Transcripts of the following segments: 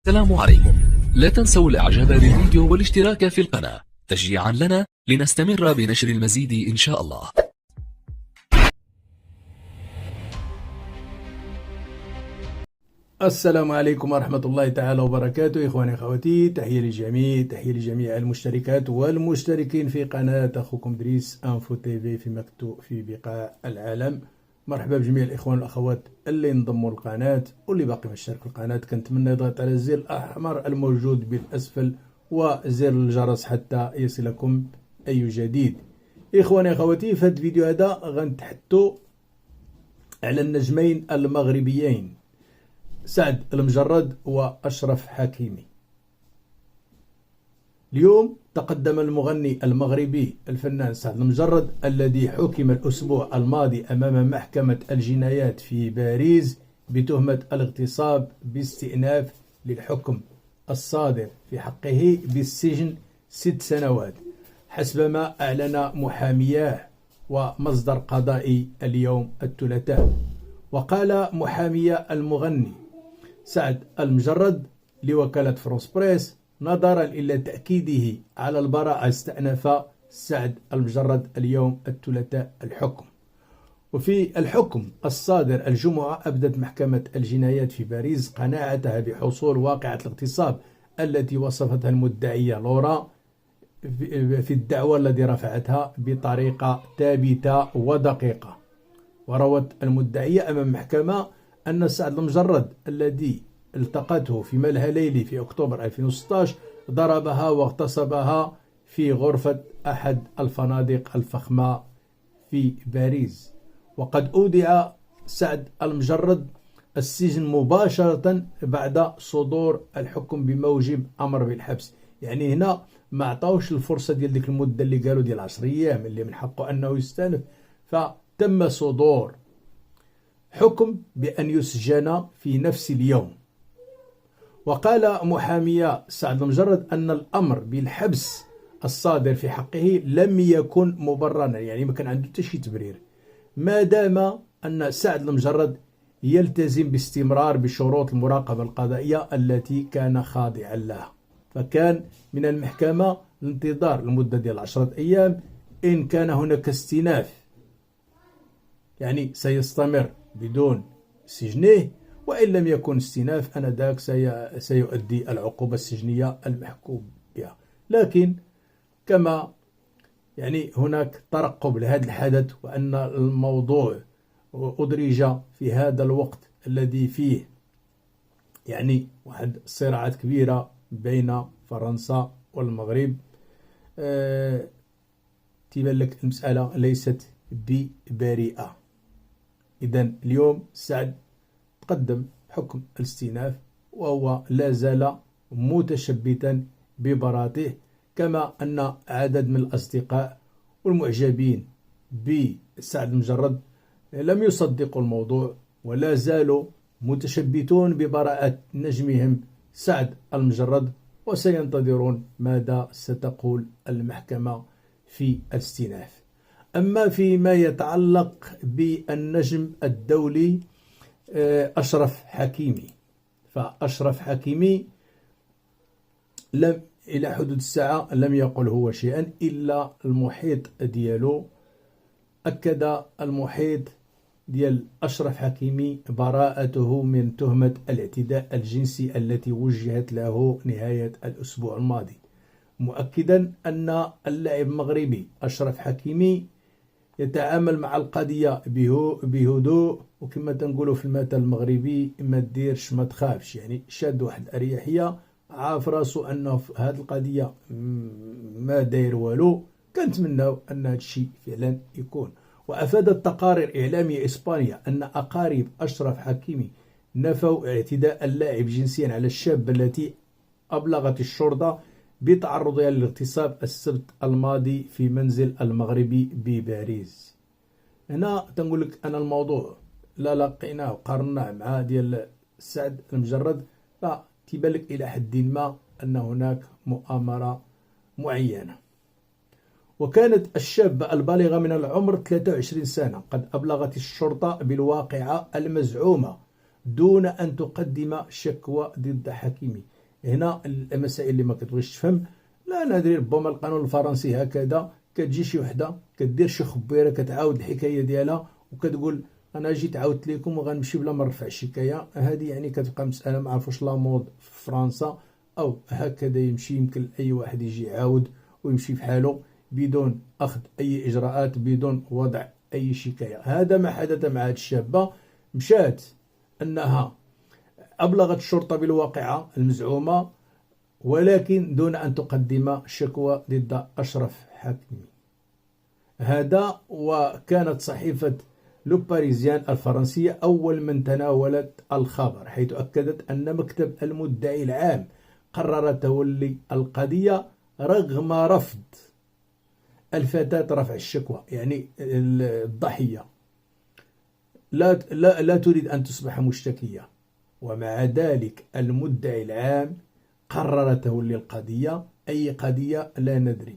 السلام عليكم. لا تنسوا الاعجاب بالفيديو والاشتراك في القناة تشجيعا لنا لنستمر بنشر المزيد إن شاء الله. السلام عليكم ورحمة الله تعالى وبركاته. إخواني أخواتي، تحية لجميع المشتركات والمشتركين في قناة أخوكم دريس أنفو تيفي في بقاع العالم. مرحبا بجميع الإخوان والأخوات اللي انضموا للقناة واللي باقي مشترك في القناة. كنتمنى يضغط على الزر الأحمر الموجود بالأسفل وزر الجرس حتى يصلكم أي جديد. إخواني أخواتي، في هذا الفيديو هذا غنتحدثوا على النجمين المغربيين سعد المجرد وأشرف حكيمي. اليوم تقدم المغني المغربي الفنان سعد المجرد الذي حكم الأسبوع الماضي أمام محكمة الجنايات في باريس بتهمة الاغتصاب باستئناف للحكم الصادر في حقه بالسجن 6 سنوات حسب ما أعلن محامياه ومصدر قضائي اليوم الثلاثاء. وقال محامي المغني سعد المجرد لوكالة فرانس بريس نظرا إلى تأكيده على البراءة استأنف سعد المجرد اليوم الثلاثاء الحكم. وفي الحكم الصادر الجمعة أبدت محكمة الجنايات في باريس قناعتها بحصول واقعة الاغتصاب التي وصفتها المدعية لورا في الدعوى التي رفعتها بطريقة ثابتة ودقيقة. وروت المدعية أمام المحكمة أن سعد المجرد الذي التقته في ملهى ليلي في أكتوبر 2016 ضربها واغتصبها في غرفة أحد الفنادق الفخمة في باريس. وقد أودع سعد المجرد السجن مباشرة بعد صدور الحكم بموجب أمر بالحبس. يعني هنا ما عطاوش الفرصة ديال ديك المدة اللي قالوا ديال 10 أيام اللي من حقه أنه يستأنف، فتم صدور حكم بأن يسجن في نفس اليوم. وقال محامي سعد المجرد أن الأمر بالحبس الصادر في حقه لم يكن مبررا، يعني ما كان عنده حتى شي تبرير، ما دام أن سعد المجرد يلتزم باستمرار بشروط المراقبة القضائية التي كان خاضعا لها. فكان من المحكمة الانتظار لمدة ديال 10 أيام. إن كان هناك استئناف يعني سيستمر بدون سجنه، وإن لم يكن استئناف أنذاك سيؤدي العقوبة السجنية المحكوم بها. لكن كما يعني هناك ترقب لهذا الحدث، وأن الموضوع أدرج في هذا الوقت الذي فيه يعني واحد صراعات كبيرة بين فرنسا والمغرب، تبان لك المسألة ليست ببريئة. إذن اليوم سعد تقدم حكم الاستئناف وهو لا زال متشبتا ببراءته، كما أن عدد من الأصدقاء والمعجبين بسعد المجرد لم يصدقوا الموضوع ولا زالوا متشبتون ببراءة نجمهم سعد المجرد، وسينتظرون ماذا ستقول المحكمة في الاستئناف. أما فيما يتعلق بالنجم الدولي أشرف حكيمي، فأشرف حكيمي لم إلى حدود الساعة لم يقل هو شيئا إلا المحيط ديالو. أكد المحيط ديال أشرف حكيمي براءته من تهمة الاعتداء الجنسي التي وجهت له نهاية الأسبوع الماضي، مؤكدا أن اللاعب المغربي أشرف حكيمي يتعامل مع القضية بهدوء، وكما تنقولوا في المثل المغربي ما ديرش ما تخافش، يعني شاد واحد أريحية، عارف راسو أنه في هذه القضية ما داير والو. كنتمناو أن هذا الشيء فعلا يكون. وأفادت تقارير إعلامية إسبانيا أن أقارب أشرف حكيمي نفوا اعتداء اللاعب جنسيا على الشابة التي أبلغت الشرطة بتعرضها للاغتصاب السبت الماضي في منزل المغربي بباريس. هنا تنقول لك أنا الموضوع لا لقيناه وقارناه مع ديال سعد المجرد، فتبان لك إلى حد ما أن هناك مؤامرة معينة. وكانت الشابة البالغة من العمر 23 سنة قد أبلغت الشرطة بالواقعة المزعومة دون أن تقدم شكوى ضد حكيمي. هنا المسائل اللي ما كتبغيش تفهم، لا ندري، ربما القانون الفرنسي هكذا، كتجي شي وحده كدير شي خبيره كتعاود الحكايه ديالها وكتقول انا جيت عاودت لكم وغنمشي بلا ما نرفع الشكايه. هذه يعني كتبقى مساله ما عرفوش لا مود في فرنسا او هكذا يمشي. يمكن اي واحد يجي يعاود ويمشي في حاله بدون اخذ اي اجراءات، بدون وضع اي شكايه. هذا ما حدث مع هذه الشابه. مشات انها ابلغت الشرطه بالواقعه المزعومه، ولكن دون أن تقدم شكوى ضد أشرف حكيمي. هذا، وكانت صحيفة لو باريزيان الفرنسية أول من تناولت الخبر، حيث أكدت أن مكتب المدعي العام قرر تولي القضية رغم رفض الفتاة رفع الشكوى. يعني الضحية لا تريد أن تصبح مشتكية، ومع ذلك المدعي العام قرر تولي القضية. أي قضية؟ لا ندري.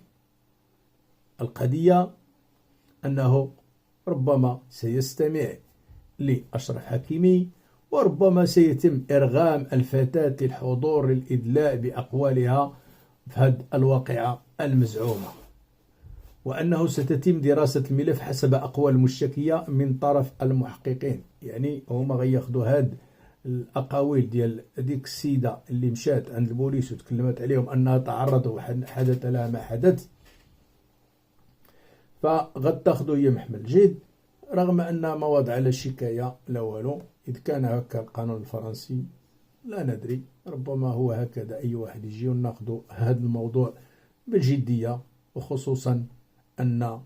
القضية أنه ربما سيستمع لأشرف حكيمي، وربما سيتم إرغام الفتاة للحضور للإدلاء بأقوالها في هذه الواقعة المزعومة، وأنه ستتم دراسة الملف حسب أقوال المشتكية من طرف المحققين. يعني هما غياخدوا هاد الأقاويل ديال ديك السيدة اللي مشات عند البوليس وتكلمت عليهم أنها تعرضت وحدث لها ما حدث، فغتاخدو هي محمل جد، رغم أن ما وضع على الشكاية لا والو. إذ كان هكا القانون الفرنسي لا ندري، ربما هو هكذا أي واحد يجي وناخدو هذا الموضوع بالجدية، وخصوصا أن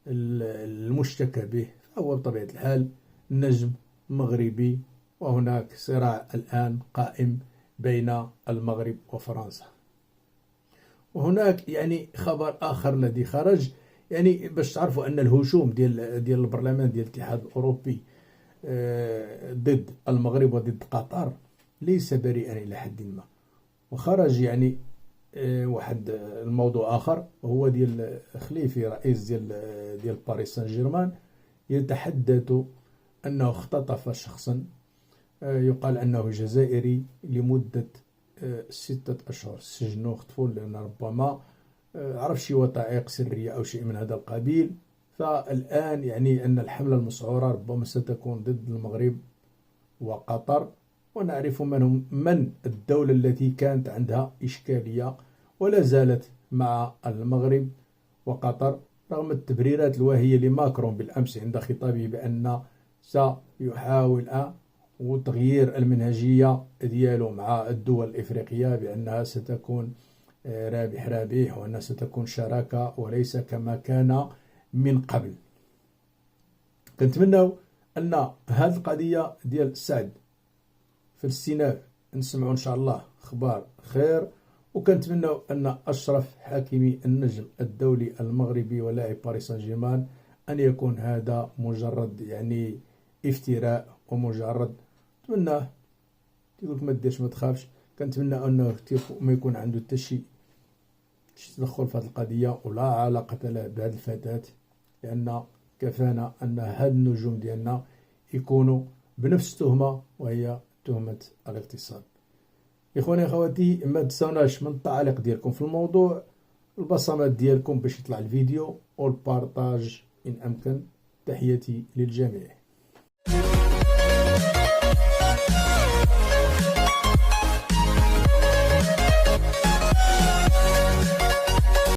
المشتكى به هو بطبيعة الحال نجم مغربي، وهناك صراع الآن قائم بين المغرب وفرنسا. وهناك يعني خبر آخر الذي خرج، يعني باش تعرفوا أن الهجوم ديال البرلمان ديال الاتحاد الأوروبي ضد المغرب وضد قطر ليس بريئا إلى حد ما. وخرج يعني واحد الموضوع آخر، وهو ديال خليفي رئيس ديال باريس سان جيرمان يتحدث أنه اختطف شخصا يقال أنه جزائري لمدة 6 أشهر، سجنوه اختفوا لأن ربما عرف شي وثائق سرية أو شيء من هذا القبيل. فالآن يعني أن الحملة المسعورة ربما ستكون ضد المغرب وقطر، ونعرف من الدولة التي كانت عندها إشكالية ولا زالت مع المغرب وقطر، رغم التبريرات الواهية لماكرون بالأمس عند خطابه بأن سيحاول وتغيير المنهجية ديالو مع الدول الإفريقية، بأنها ستكون رابح رابح، وأنها ستكون شراكة وليس كما كان من قبل. كنتمنى أن هذه القضية ديال سعد في الاستئناف نسمعوا إن شاء الله أخبار خير، وكنتمنى أن أشرف حكيمي النجم الدولي المغربي ولاعب باريس سان جيرمان أن يكون هذا مجرد يعني افتراء، ومجرد نتمناه تقولك ما ديرش ما تخافش. كنتمنى أنه ما يكون عنده حتى شي تدخل في هذه القضية ولا علاقة له بهذه الفتاة، لأن كفانا أن هاد النجوم ديالنا يكونوا بنفس التهمة، وهي تهمة الاغتصاب. إخواني أخواتي، ما تنسوناش من التعليق ديالكم في الموضوع، البصمات ديالكم باش يطلع الفيديو، والبارطاج إن أمكن. تحياتي للجميع.